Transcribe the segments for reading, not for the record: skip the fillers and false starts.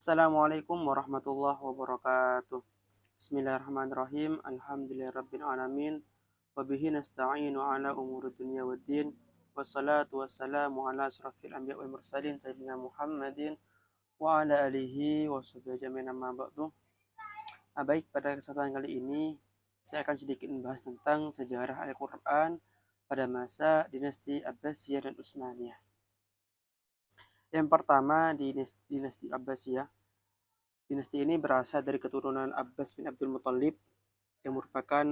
Assalamualaikum warahmatullahi wabarakatuh. Bismillahirrahmanirrahim. Alhamdulillahirabbil alamin. Wa bihi nasta'inu ala umuri dunya waddin. Wassalatu wassalamu ala asyrafil anbiya'i wal mursalin sayyidina Muhammadin wa ala alihi wa sahbihi ajmain amma ba'du. Baik, pada kesempatan kali ini saya akan sedikit membahas tentang sejarah Al-Qur'an pada masa dinasti Abbasiyah dan Utsmaniyah. Yang pertama, dinasti Abbasiyah. Dinasti ini berasal dari keturunan Abbas bin Abdul Muthalib yang merupakan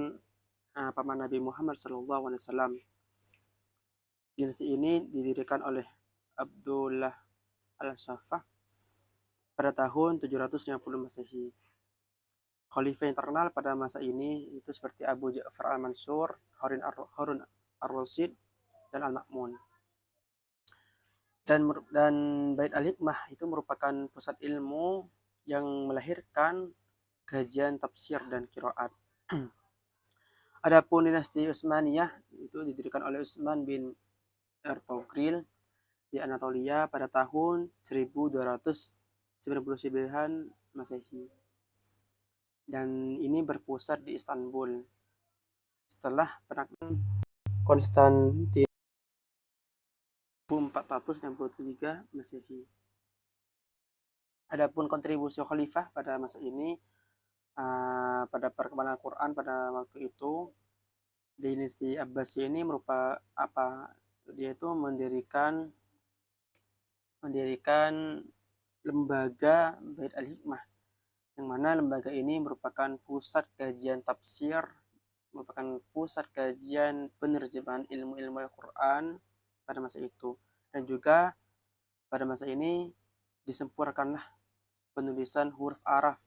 paman Nabi Muhammad SAW. Dinasti ini didirikan oleh Abdullah al-Saffah pada tahun 750 Masehi. Khalifah yang terkenal pada masa ini itu seperti Abu Ja'far al-Mansur, Harun ar-Rasyid, dan Al-Ma'mun. Dan Bait al-Hikmah itu merupakan pusat ilmu yang melahirkan kajian tafsir dan qiraat. Adapun dinasti Utsmaniyah itu didirikan oleh Utsman bin Ertugrul di Anatolia pada tahun 1299 Masehi. Dan ini berpusat di Istanbul. Setelah penaklukan Konstantin 463 Masehi. Adapun kontribusi khalifah pada masa ini pada perkembangan Al-Quran pada waktu itu, dinasti Abbasiyah ini dia itu mendirikan lembaga Bait al-Hikmah, yang mana lembaga ini merupakan pusat kajian tafsir, merupakan pusat kajian penerjemahan ilmu-ilmu Al-Quran pada masa itu. Dan juga pada masa ini disempurnakanlah penulisan huruf Arab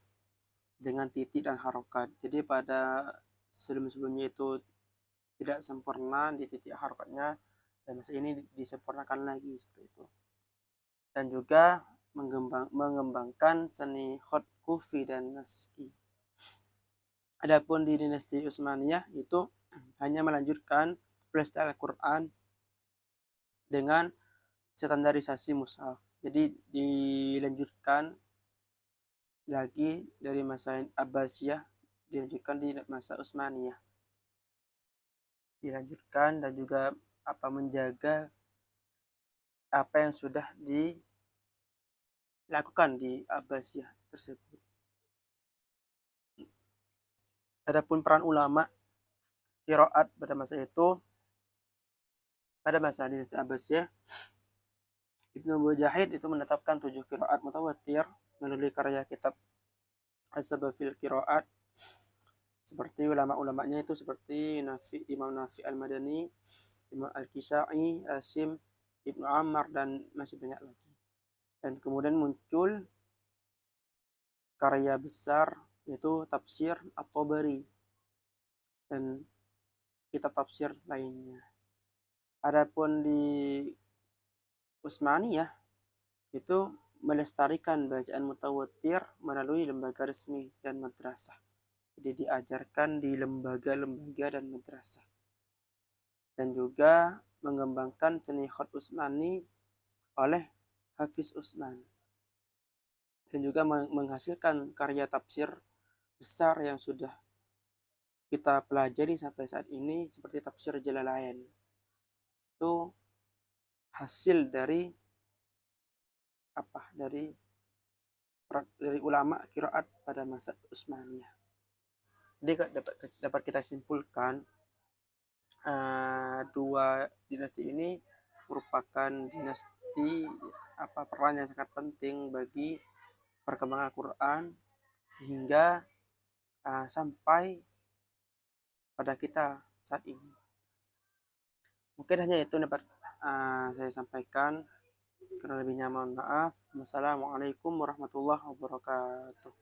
dengan titik dan harokat. Jadi pada sebelum-sebelumnya itu tidak sempurna di titik harokatnya, dan masa ini disempurnakan lagi seperti itu. Dan juga mengembangkan seni khot kufi dan naskhi. Adapun di dinasti Utsmaniyah itu hanya melanjutkan pelestarian Al-Quran dengan standarisasi mushaf. Jadi dilanjutkan lagi dari masa Abbasiyah, dilanjutkan di masa Utsmaniyah. Dilanjutkan dan juga menjaga apa yang sudah dilakukan di Abbasiyah tersebut. Adapun peran ulama qiraat pada masa itu, pada masa dinasti Abbasiyah, Ibnu Mujahid itu menetapkan 7 qiraat mutawatir melalui karya kitab As-Sabab fil Qiraat. Seperti ulama-ulamanya itu seperti Imam Nafi al-Madani, Imam al-Kisai, Asim, Ibnu Ammar, dan masih banyak lagi. Dan kemudian muncul karya besar yaitu tafsir At-Tabari dan kitab tafsir lainnya. Adapun di Utsmaniyah itu melestarikan bacaan mutawatir melalui lembaga resmi dan madrasah. Jadi diajarkan di lembaga-lembaga dan madrasah. Dan juga mengembangkan seni khat Utsmani oleh Hafiz Utsman. Dan juga menghasilkan karya tafsir besar yang sudah kita pelajari sampai saat ini, seperti tafsir Jalalain. Itu hasil dari dari ulama qiraat pada masa Utsmaniyah. Jadi dapat kita simpulkan dua dinasti ini merupakan dinasti peran yang sangat penting bagi perkembangan Al-Quran sehingga sampai pada kita saat ini. Mungkin hanya itu dapat saya sampaikan. Kurang lebihnya mohon maaf. Wassalamualaikum warahmatullahi wabarakatuh.